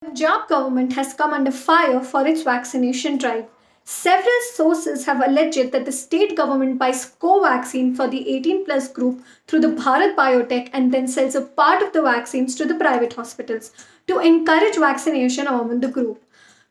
Punjab government has come under fire for its vaccination drive. Several sources have alleged that the state government buys co-vaccine for the 18 plus group through the Bharat Biotech and then sells a part of the vaccines to the private hospitals to encourage vaccination among the group.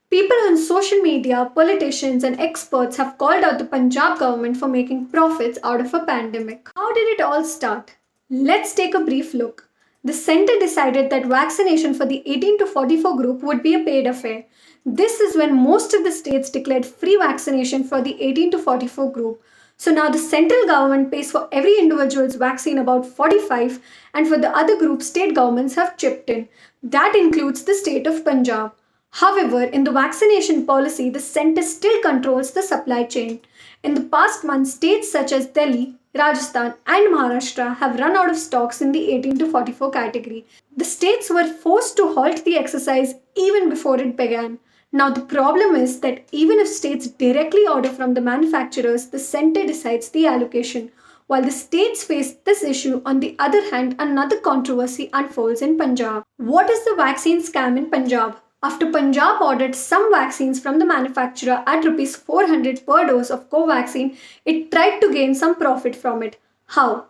People on social media, politicians, and experts have called out the Punjab government for making profits out of a pandemic. How did it all start? Let's take a brief look. The centre decided that vaccination for the 18 to 44 group would be a paid affair. This is when most of the states declared free vaccination for the 18 to 44 group. So now the central government pays for every individual's vaccine about 45, and for the other group, state governments have chipped in. That includes the state of Punjab. However, in the vaccination policy, the centre still controls the supply chain. In the past month, states such as Delhi, Rajasthan, and Maharashtra have run out of stocks in the 18 to 44 category. The states were forced to halt the exercise even before it began. Now, the problem is that even if states directly order from the manufacturers, the centre decides the allocation. While the states face this issue, on the other hand, another controversy unfolds in Punjab. What is the vaccine scam in Punjab? After Punjab ordered some vaccines from the manufacturer at Rs 400 per dose of Covaxin, it tried to gain some profit from it. How?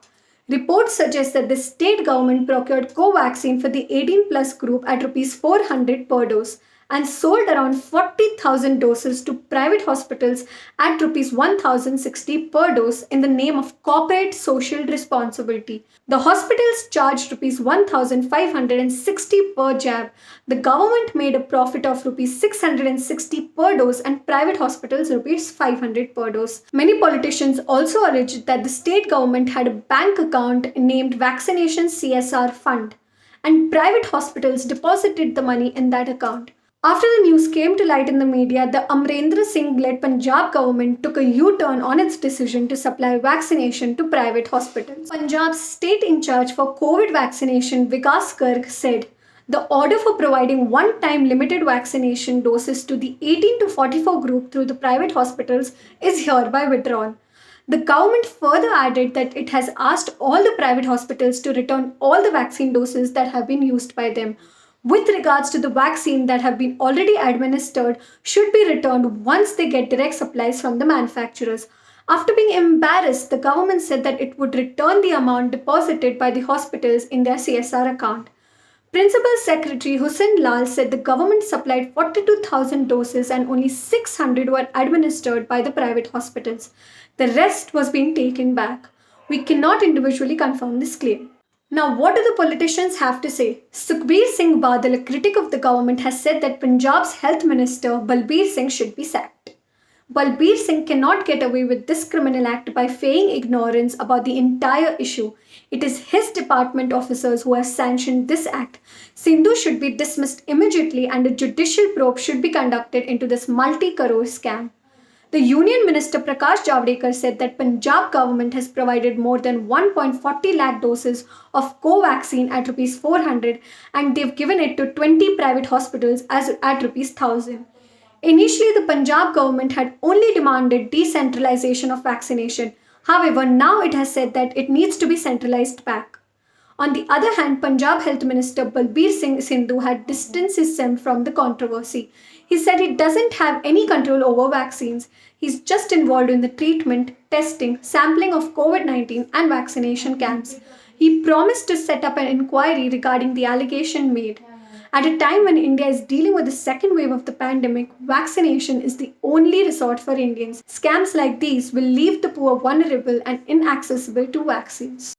Reports suggest that the state government procured Covaxin for the 18 plus group at Rs 400 per dose and sold around 40,000 doses to private hospitals at Rs 1,060 per dose in the name of corporate social responsibility. The hospitals charged Rs 1,560 per jab. The government made a profit of Rs 660 per dose and private hospitals Rs 500 per dose. Many politicians also alleged that the state government had a bank account named Vaccination CSR Fund, and private hospitals deposited the money in that account. After the news came to light in the media, the Amrendra Singh-led Punjab government took a U-turn on its decision to supply vaccination to private hospitals. Punjab's state in charge for COVID vaccination, Vikas Garg, said, "The order for providing one-time limited vaccination doses to the 18 to 44 group through the private hospitals is hereby withdrawn." The government further added that it has asked all the private hospitals to return all the vaccine doses that have been used by them. With regards to the vaccine that have been already administered should be returned once they get direct supplies from the manufacturers. After being embarrassed, the government said that it would return the amount deposited by the hospitals in their CSR account. Principal Secretary Hussain Lal said the government supplied 42,000 doses and only 600 were administered by the private hospitals. The rest was being taken back. We cannot individually confirm this claim. Now, what do the politicians have to say? Sukhbir Singh Badal, a critic of the government, has said that Punjab's health minister Balbir Singh should be sacked. Balbir Singh cannot get away with this criminal act by feigning ignorance about the entire issue. It is his department officers who have sanctioned this act. Sindhu should be dismissed immediately and a judicial probe should be conducted into this multi-crore scam. The Union Minister Prakash Javadekar said that Punjab government has provided more than 1.40 lakh doses of Covaxin at Rs 400 and they've given it to 20 private hospitals at Rs 1000. Initially, the Punjab government had only demanded decentralization of vaccination. However, now it has said that it needs to be centralized back. On the other hand, Punjab Health Minister Balbir Singh Sindhu had distanced himself from the controversy. He said he doesn't have any control over vaccines. He's just involved in the treatment, testing, sampling of COVID-19 and vaccination camps. He promised to set up an inquiry regarding the allegation made. At a time when India is dealing with the second wave of the pandemic, vaccination is the only resort for Indians. Scams like these will leave the poor vulnerable and inaccessible to vaccines.